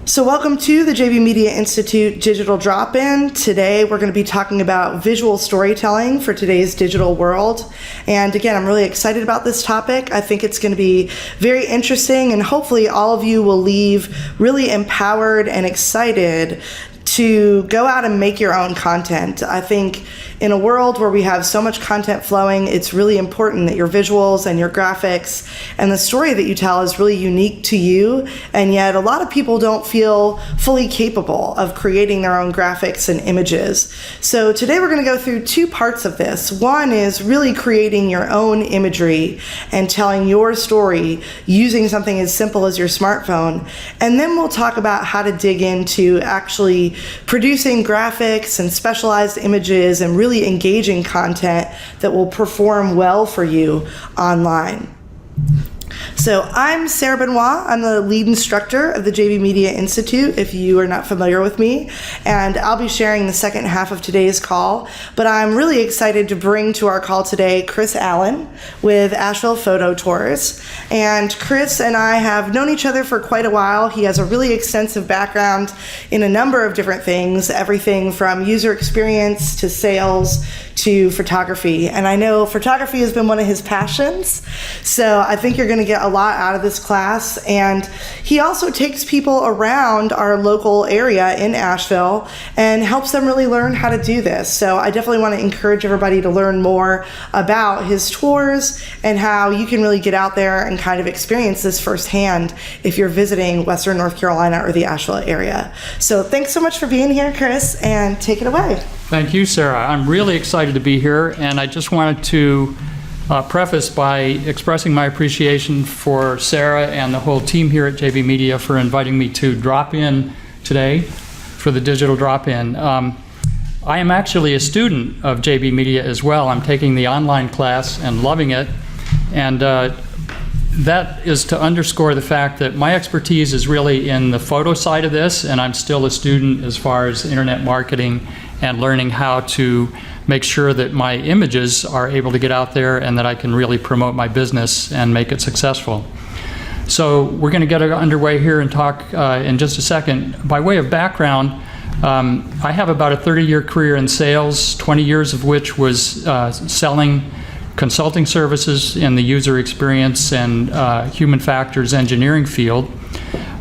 So welcome to the JB Media Institute Digital Drop-In. Today we're going to be talking about visual storytelling for today's digital world. And again, I'm really excited about this topic. I think it's going to be very interesting, and hopefully all of you will leave really empowered and excited to go out and make your own content. I think in a world where we have so much content flowing, it's really important that your visuals and your graphics and the story that you tell is really unique to you, and yet a lot of people don't feel fully capable of creating their own graphics and images. So today we're going to go through two parts of this. One is really creating your own imagery and telling your story using something as simple as your smartphone, and then we'll talk about how to dig into actually producing graphics and specialized images and really engaging content that will perform well for you online. So I'm Sarah Benoit. I'm the lead instructor of the JB Media Institute, if you are not familiar with me, and I'll be sharing the second half of today's call. But I'm really excited to bring to our call today Chris Allen with Asheville Photo Tours. And Chris and I have known each other for quite a while. He has a really extensive background in a number of different things, everything from user experience to sales to photography. And I know photography has been one of his passions, so I think you're going to get a lot out of this class. And he also takes people around our local area in Asheville and helps them really learn how to do this. So I definitely want to encourage everybody to learn more about his tours and how you can really get out there and kind of experience this firsthand if you're visiting Western North Carolina or the Asheville area. So thanks so much for being here, Chris, and take it away. Thank you, Sarah. I'm really excited to be here, and I just wanted to preface by expressing my appreciation for Sarah and the whole team here at JB Media for inviting me to drop in today for the digital drop-in. I am actually a student of JB Media as well. I'm taking the online class and loving it, and that is to underscore the fact that my expertise is really in the photo side of this, and I'm still a student as far as internet marketing and learning how to make sure that my images are able to get out there and that I can really promote my business and make it successful. So we're going to get underway here and talk in just a second. By way of background, I have about a 30-year career in sales, 20 years of which was selling consulting services in the user experience and human factors engineering field.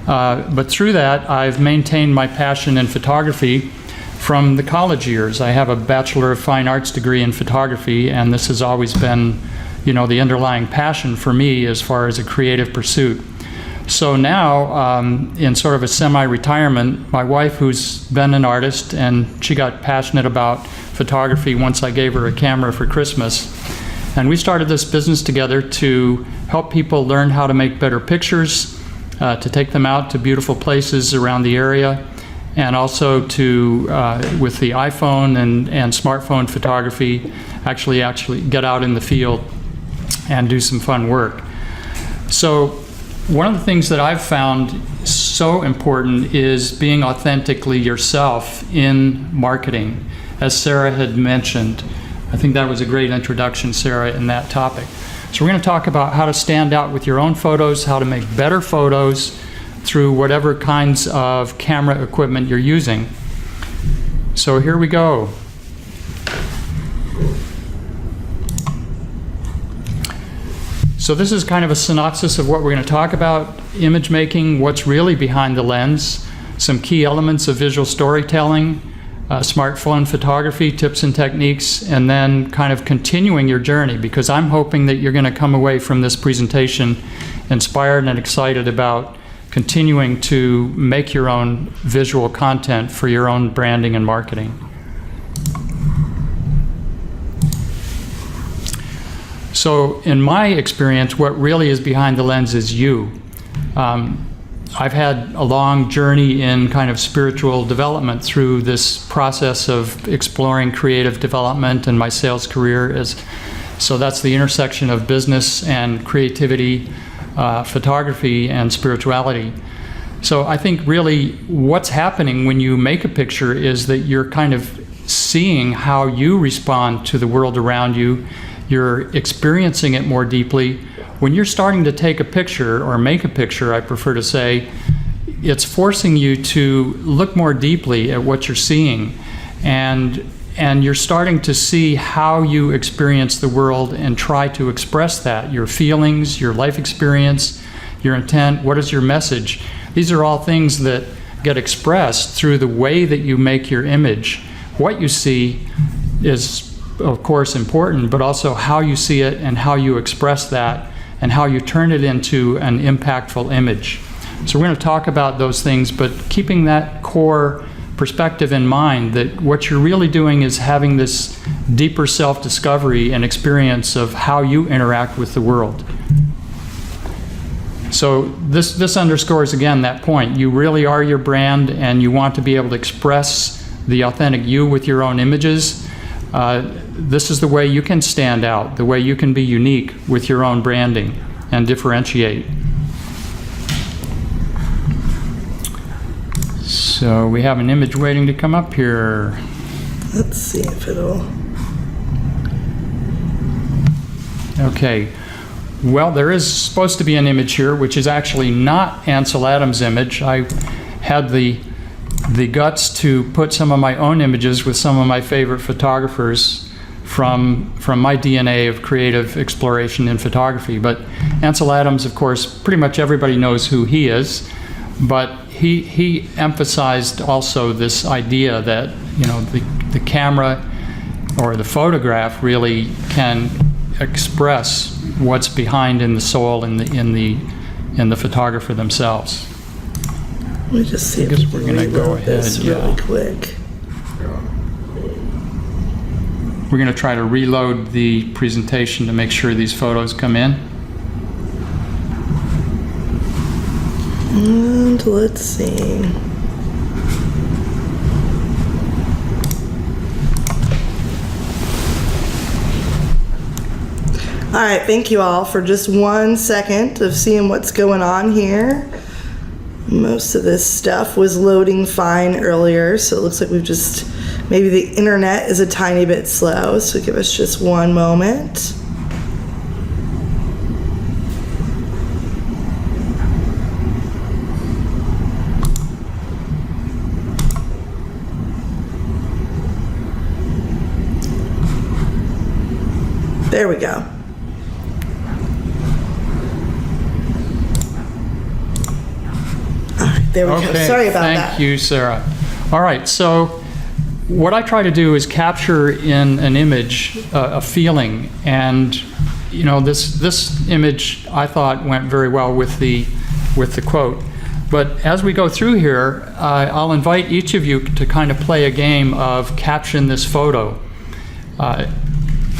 But through that, I've maintained my passion in photography from the college years. I have a Bachelor of Fine Arts degree in photography, and this has always been, the underlying passion for me as far as a creative pursuit. So now, in sort of a semi-retirement, my wife, who's been an artist, and she got passionate about photography once I gave her a camera for Christmas. And we started this business together to help people learn how to make better pictures, to take them out to beautiful places around the area, and also to, with the iPhone and smartphone photography, actually get out in the field and do some fun work. So one of the things that I've found so important is being authentically yourself in marketing, as Sarah had mentioned. I think that was a great introduction, Sarah, in that topic. So we're going to talk about how to stand out with your own photos, how to make better photos through whatever kinds of camera equipment you're using. So here we go. So this is kind of a synopsis of what we're going to talk about: image making, what's really behind the lens, some key elements of visual storytelling, smartphone photography, tips and techniques, and then kind of continuing your journey, because I'm hoping that you're going to come away from this presentation inspired and excited about continuing to make your own visual content for your own branding and marketing. So in my experience, what really is behind the lens is you. I've had a long journey in kind of spiritual development through this process of exploring creative development and my sales career. So that's the intersection of business and creativity, photography and spirituality. So I think really what's happening when you make a picture is that you're kind of seeing how you respond to the world around you. You're experiencing it more deeply. When you're starting to take a picture or make a picture, I prefer to say, it's forcing you to look more deeply at what you're seeing, and you're starting to see how you experience the world and try to express that, your feelings, your life experience, your intent, what is your message. These are all things that get expressed through the way that you make your image. What you see is, of course, important, but also how you see it and how you express that and how you turn it into an impactful image. So we're going to talk about those things, but keeping that core perspective in mind, that what you're really doing is having this deeper self-discovery and experience of how you interact with the world. So this underscores again that point. You really are your brand, and you want to be able to express the authentic you with your own images. This is the way you can stand out, the way you can be unique with your own branding and differentiate. So we have an image waiting to come up here. Let's see if it'll... Okay. Well, there is supposed to be an image here, which is actually not Ansel Adams' image. I had the guts to put some of my own images with some of my favorite photographers from my DNA of creative exploration in photography. But Ansel Adams, of course, pretty much everybody knows who he is. But he emphasized also this idea that, you know, the camera or the photograph really can express what's behind in the soul in the photographer themselves. Let me just see I guess if we're we going can to go reload this ahead. really quick. We're going to try to reload the presentation to make sure these photos come in. And let's see. All right, thank you all for just 1 second of seeing what's going on here. Most of this stuff was loading fine earlier, so it looks like we've just, maybe the internet is a tiny bit slow, so give us just one moment. There we go. All right, there we go. Sorry about that. Thank you, Sarah. All right, so what I try to do is capture in an image a feeling, and you know, this image I thought went very well with the quote. But as we go through here, I'll invite each of you to kind of play a game of caption this photo.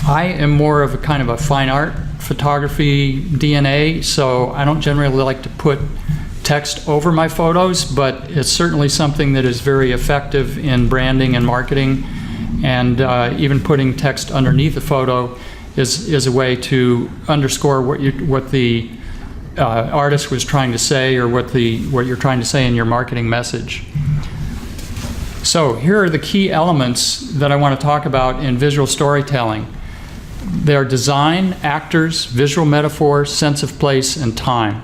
I am more of a kind of a fine art photography DNA, so I don't generally like to put text over my photos, but it's certainly something that is very effective in branding and marketing, and even putting text underneath a photo is a way to underscore what the artist was trying to say, or what you're trying to say in your marketing message. So here are the key elements that I want to talk about in visual storytelling. They are design, actors, visual metaphor, sense of place, and time.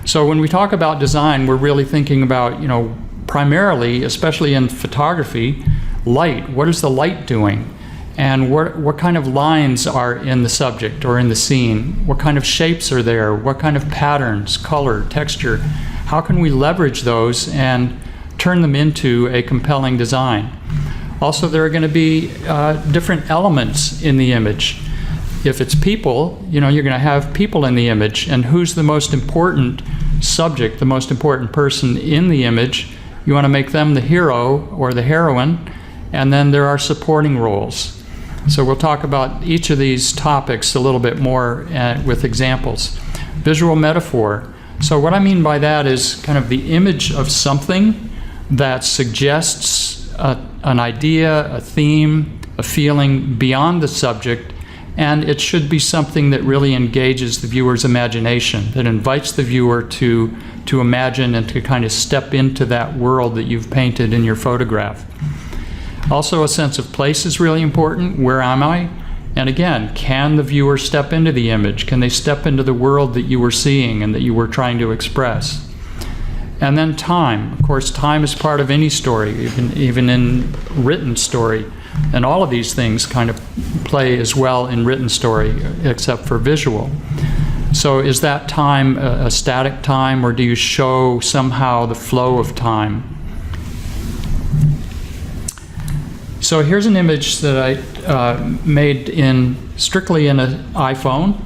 So when we talk about design, we're really thinking about, you know, primarily, especially in photography, light. What is the light doing? And what kind of lines are in the subject or in the scene? What kind of shapes are there? What kind of patterns, color, texture? How can we leverage those and turn them into a compelling design? Also, there are going to be different elements in the image. If it's people, you know, you're going to have people in the image, and who's the most important subject, the most important person in the image? You want to make them the hero or the heroine, and then there are supporting roles. So we'll talk about each of these topics a little bit more with examples. Visual metaphor. So what I mean by that is kind of the image of something that suggests an idea, a theme, a feeling beyond the subject, and it should be something that really engages the viewer's imagination, that invites the viewer to imagine and to kind of step into that world that you've painted in your photograph. Also, a sense of place is really important. Where am I? And again, can the viewer step into the image? Can they step into the world that you were seeing and that you were trying to express? And then time. Of course, time is part of any story, even in written story. And all of these things kind of play as well in written story, except for visual. So is that time a static time, or do you show somehow the flow of time? So here's an image that I made strictly in an iPhone,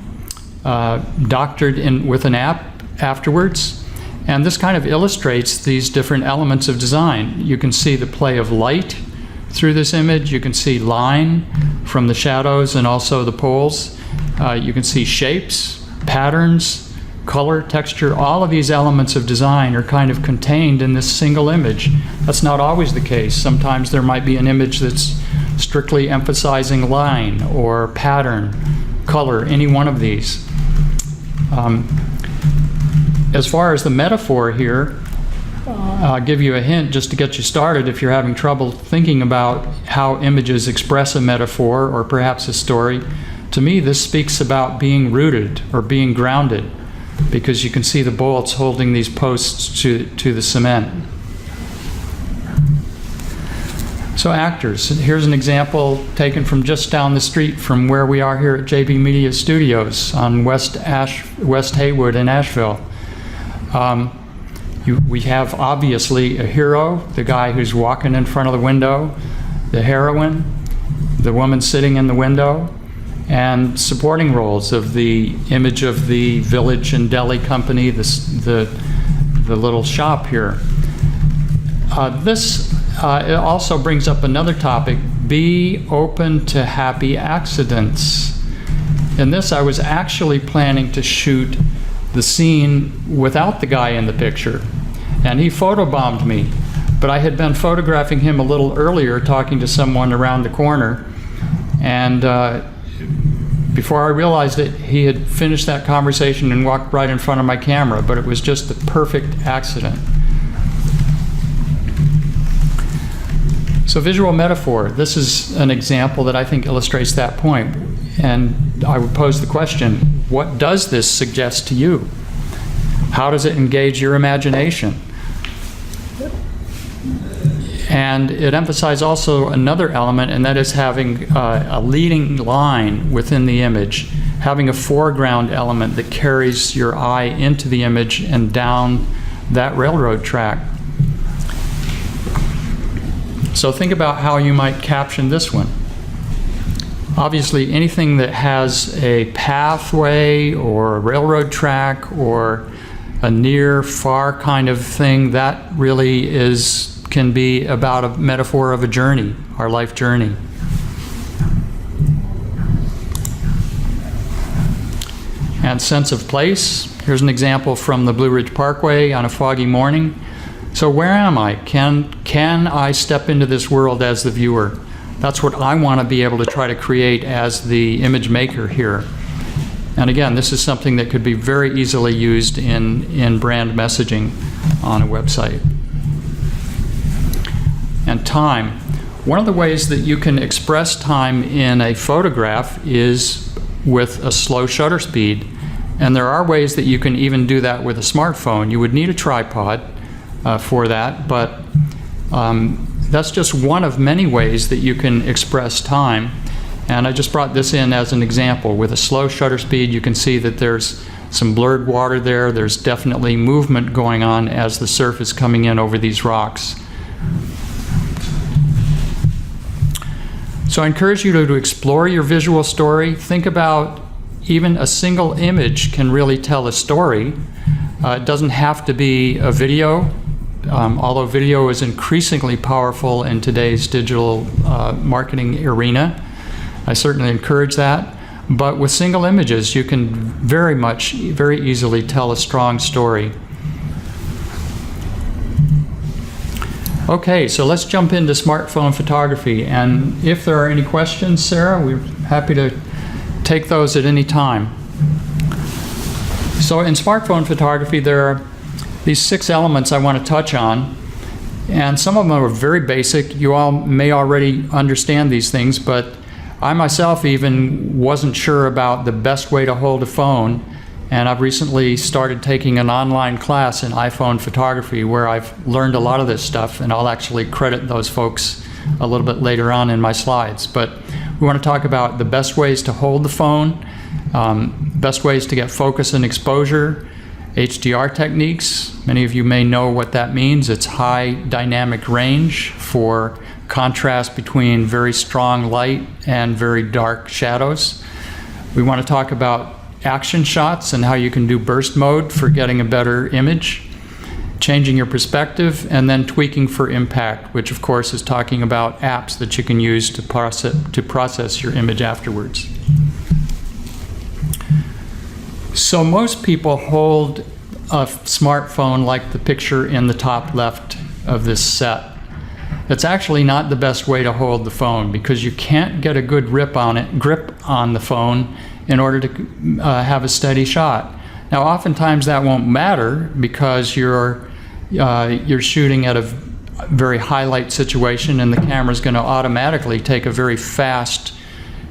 doctored with an app afterwards. And this kind of illustrates these different elements of design. You can see the play of light through this image. You can see line from the shadows and also the poles. You can see shapes, patterns, color, texture. All of these elements of design are kind of contained in this single image. That's not always the case. Sometimes there might be an image that's strictly emphasizing line or pattern, color, any one of these. As far as the metaphor here, I'll give you a hint just to get you started if you're having trouble thinking about how images express a metaphor or perhaps a story. To me, this speaks about being rooted or being grounded, because you can see the bolts holding these posts to the cement. So actors, here's an example taken from just down the street from where we are here at JB Media Studios on West Haywood in Asheville. We have obviously a hero, the guy who's walking in front of the window, the heroine, the woman sitting in the window, and supporting roles of the image of the village and deli company, the little shop here. This it also brings up another topic: be open to happy accidents. In this, I was actually planning to shoot the scene without the guy in the picture, and he photobombed me. But I had been photographing him a little earlier, talking to someone around the corner, and before I realized it, he had finished that conversation and walked right in front of my camera, but it was just the perfect accident. So visual metaphor, this is an example that I think illustrates that point. And I would pose the question, what does this suggest to you? How does it engage your imagination? And it emphasizes also another element, and that is having a leading line within the image, having a foreground element that carries your eye into the image and down that railroad track. So think about how you might caption this one. Obviously, anything that has a pathway or a railroad track or a near, far kind of thing, that really can be about a metaphor of a journey, our life journey. And sense of place. Here's an example from the Blue Ridge Parkway on a foggy morning. So where am I? Can I step into this world as the viewer? That's what I want to be able to try to create as the image maker here. And again, this is something that could be very easily used in brand messaging on a website. And time. One of the ways that you can express time in a photograph is with a slow shutter speed. And there are ways that you can even do that with a smartphone. You would need a tripod for that, but that's just one of many ways that you can express time. And I just brought this in as an example. With a slow shutter speed, you can see that there's some blurred water there. There's definitely movement going on as the surf is coming in over these rocks. So I encourage you to explore your visual story. Think about even a single image can really tell a story. It doesn't have to be a video. Although video is increasingly powerful in today's digital marketing arena, I certainly encourage that. But with single images, you can very easily tell a strong story. Okay, so let's jump into smartphone photography. And if there are any questions, Sarah, we're happy to take those at any time. So in smartphone photography, there are these 6 elements I want to touch on, and some of them are very basic. You all may already understand these things, but I myself even wasn't sure about the best way to hold a phone And I've recently started taking an online class in iPhone photography where I've learned a lot of this stuff, and I'll actually credit those folks a little bit later on in my slides. But we want to talk about the best ways to hold the phone, best ways to get focus and exposure, HDR techniques. Many of you may know what that means. It's high dynamic range for contrast between very strong light and very dark shadows. We want to talk about action shots and how you can do burst mode for getting a better image, changing your perspective, and then tweaking for impact, which of course is talking about apps that you can use to process your image afterwards. So most people hold a smartphone like the picture in the top left of this set. It's actually not the best way to hold the phone because you can't get a good grip on the phone in order to have a steady shot. Now oftentimes that won't matter because you're shooting at a very high light situation and the camera's going to automatically take a very fast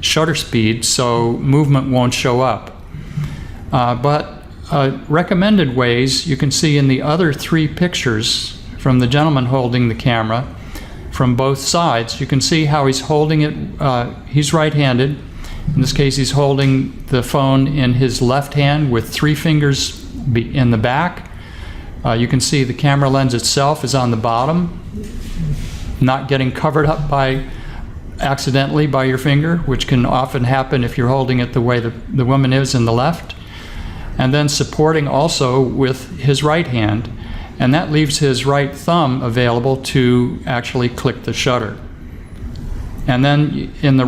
shutter speed, so movement won't show up. But recommended ways you can see in the other three pictures from the gentleman holding the camera from both sides. You can see how he's holding it. He's right-handed. In this case, he's holding the phone in his left hand with 3 fingers in the back. You can see the camera lens itself is on the bottom, not getting covered up accidentally by your finger, which can often happen if you're holding it the way the woman is in the left. And then supporting also with his right hand, and that leaves his right thumb available to actually click the shutter. And then in the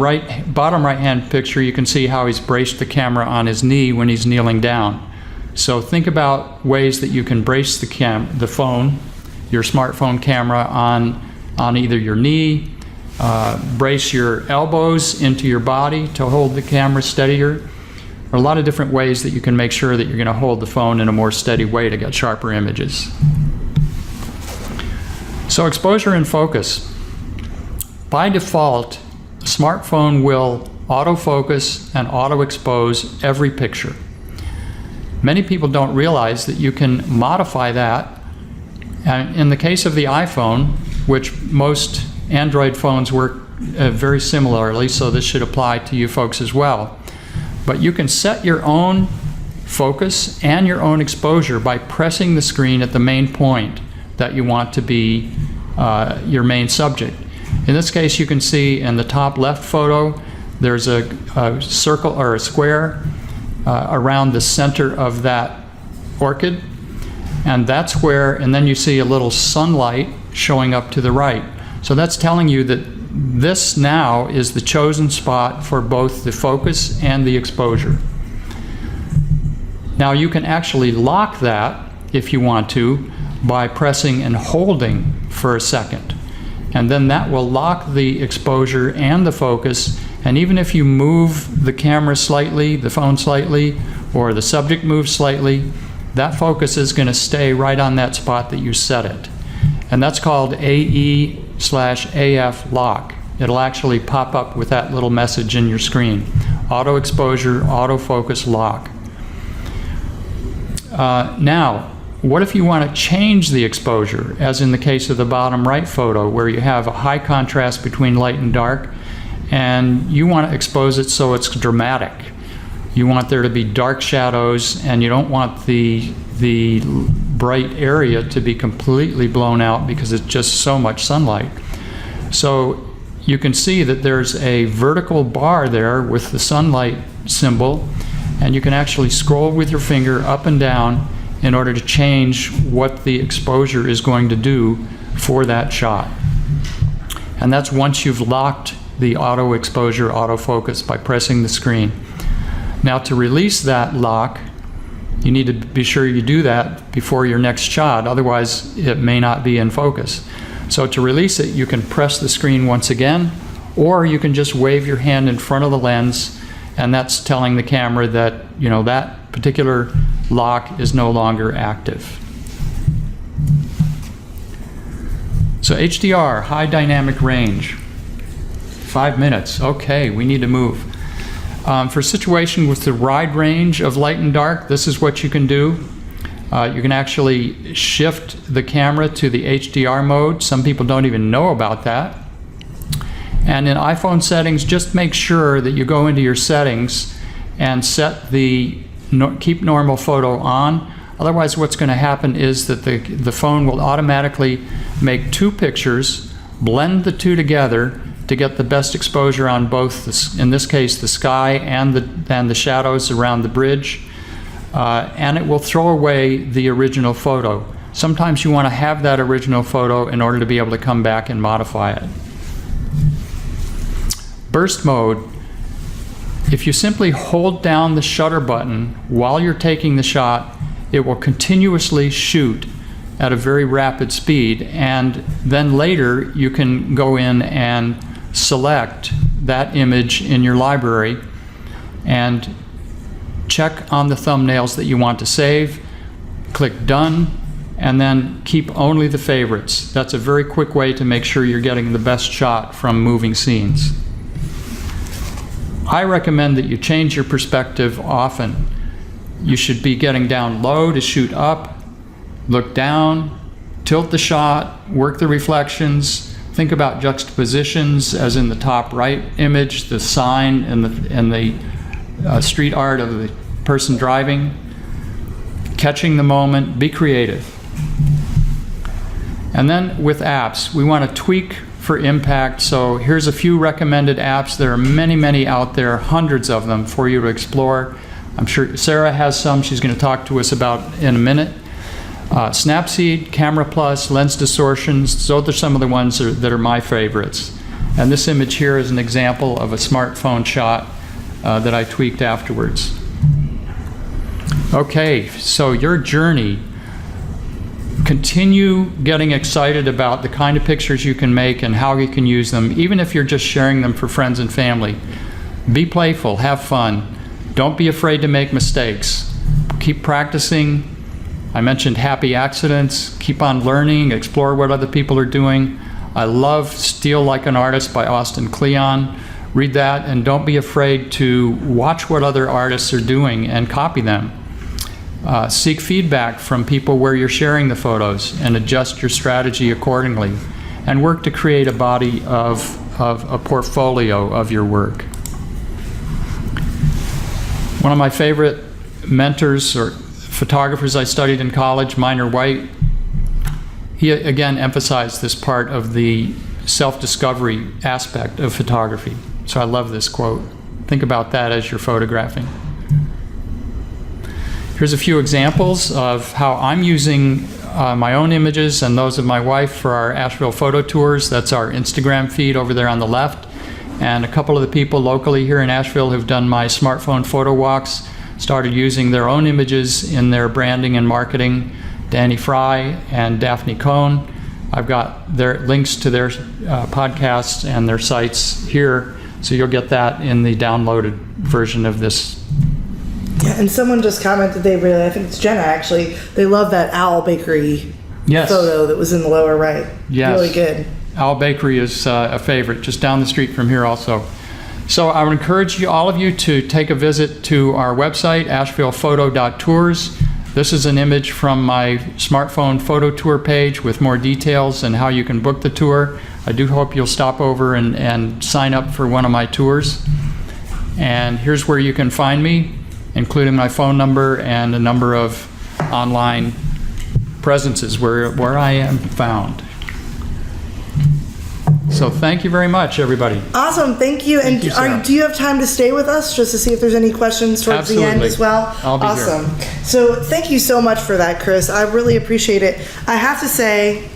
bottom right hand picture, you can see how he's braced the camera on his knee when he's kneeling down. So think about ways that you can brace the phone, your smartphone camera, on either your knee, brace your elbows into your body to hold the camera steadier. There are a lot of different ways that you can make sure that you're going to hold the phone in a more steady way to get sharper images. So exposure and focus. By default, the smartphone will autofocus and auto-expose every picture. Many people don't realize that you can modify that. And in the case of the iPhone, which most Android phones work very similarly, so this should apply to you folks as well. But you can set your own focus and your own exposure by pressing the screen at the main point that you want to be your main subject. In this case, you can see in the top left photo, there's a circle or a square around the center of that orchid. And that's where, and then you see a little sunlight showing up to the right. So that's telling you that this now is the chosen spot for both the focus and the exposure. Now you can actually lock that if you want to by pressing and holding for a second. And then that will lock the exposure and the focus, and even if you move the camera slightly, the phone slightly, or the subject moves slightly, that focus is going to stay right on that spot that you set it. And that's called AE/AF lock. It'll actually pop up with that little message in your screen. Auto exposure, auto focus lock. Now, what if you want to change the exposure, as in the case of the bottom right photo, where you have a high contrast between light and dark, and you want to expose it so it's dramatic. You want there to be dark shadows, and you don't want the bright area to be completely blown out because it's just so much sunlight. So you can see that there's a vertical bar there with the sunlight symbol, and you can actually scroll with your finger up and down in order to change what the exposure is going to do for that shot. And that's once you've locked the auto exposure, autofocus by pressing the screen. Now to release that lock, you need to be sure you do that before your next shot, otherwise it may not be in focus. So to release it, you can press the screen once again, or you can just wave your hand in front of the lens, and that's telling the camera that, you know, that particular lock is no longer active. So HDR, high dynamic range. 5 minutes. Okay, we need to move. For a situation with the wide range of light and dark, this is what you can do. You can actually shift the camera to the HDR mode. Some people don't even know about that. And in iPhone settings, just make sure that you go into your settings and set the keep normal photo on. Otherwise, what's going to happen is that the phone will automatically make two pictures, blend the two together to get the best exposure on both, in this case, the sky and the shadows around the bridge. And it will throw away the original photo. Sometimes you want to have that original photo in order to be able to come back and modify it. Burst mode. If you simply hold down the shutter button while you're taking the shot, it will continuously shoot at a very rapid speed, and then later you can go in and select that image in your library and check on the thumbnails that you want to save, click done, and then keep only the favorites. That's a very quick way to make sure you're getting the best shot from moving scenes. I recommend that you change your perspective often. You should be getting down low to shoot up, look down, tilt the shot, work the reflections, think about juxtapositions, as in the top right image, the sign and the street art of the person driving, catching the moment, be creative. And then with apps, we want to tweak for impact. So here's a few recommended apps. There are many, many out there, hundreds of them for you to explore. I'm sure Sarah has some she's going to talk to us about in a minute. Snapseed, Camera Plus, Lens Distortions, those are some of the ones that are my favorites. And this image here is an example of a smartphone shot that I tweaked afterwards. Okay, so your journey. Continue getting excited about the kind of pictures you can make and how you can use them, even if you're just sharing them for friends and family. Be playful, have fun. Don't be afraid to make mistakes. Keep practicing. I mentioned happy accidents. Keep on learning, explore what other people are doing. I love Steal Like an Artist by Austin Kleon. Read that, and don't be afraid to watch what other artists are doing and copy them. Seek feedback from people where you're sharing the photos and adjust your strategy accordingly, and work to create a body of a portfolio of your work. One of my favorite mentors or photographers I studied in college, Minor White, he again emphasized this part of the self-discovery aspect of photography. So I love this quote. Think about that as you're photographing. Here's a few examples of how I'm using my own images and those of my wife for our Asheville photo tours. That's our Instagram feed over there on the left. And a couple of the people locally here in Asheville who've done my smartphone photo walks started using their own images in their branding and marketing. Danny Fry and Daphne Cohn. I've got their links to their podcasts and their sites here, so you'll get that in the downloaded version of this. Yeah, and someone just commented I think it's Jenna actually, they love that Owl Bakery photo that was in the lower right. Yes. Really good. Owl Bakery is a favorite, just down the street from here also. So I would encourage all of you to take a visit to our website, ashevillephoto.tours. This is an image from my smartphone photo tour page with more details and how you can book the tour. I do hope you'll stop over and sign up for one of my tours. And here's where you can find me, including my phone number and a number of online presences where I am found. So thank you very much, everybody. Awesome, thank you. Thank you, Sarah. Do you have time to stay with us just to see if there's any questions towards Absolutely. the end as well? I'll be awesome. here. So thank you so much for that, Chris. I really appreciate it. I have to say,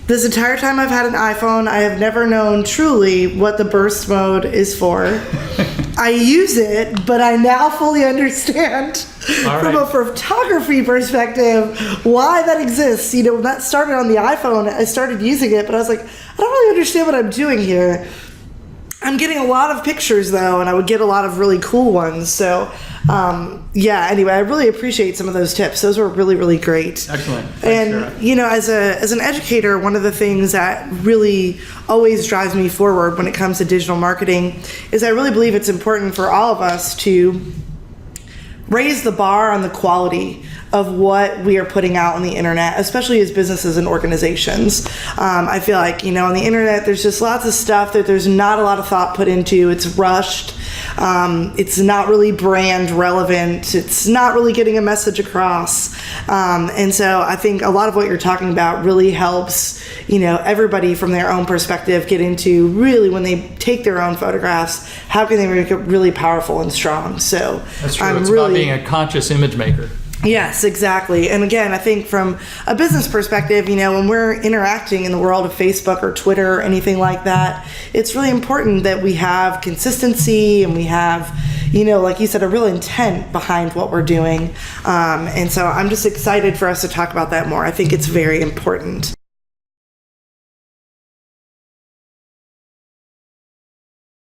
this entire time I've had an iPhone, I have never known truly what the burst mode is for. I use it, but I now fully understand from a photography perspective why that exists. You know, when that started on the iPhone, I started using it, but I was like, I don't really understand what I'm doing here. I'm getting a lot of pictures though, and I would get a lot of really cool ones. So, anyway, I really appreciate some of those tips. Those were really, really great. Excellent. Thanks, And, Sarah. as an educator, one of the things that really always drives me forward when it comes to digital marketing is I really believe it's important for all of us to raise the bar on the quality of what we are putting out on the internet, especially as businesses and organizations. I feel like, on the internet, there's just lots of stuff that there's not a lot of thought put into. It's rushed. It's not really brand relevant. It's not really getting a message across. And so I think a lot of what you're talking about really helps, everybody from their own perspective get into really when they take their own photographs, how can they make it really powerful and strong? So That's true. It's about being a conscious image maker. Yes, exactly. And again, I think from a business perspective, when we're interacting in the world of Facebook or Twitter or anything like that, it's really important that we have consistency and we have, like you said, a real intent behind what we're doing. And so I'm just excited for us to talk about that more. I think it's very important.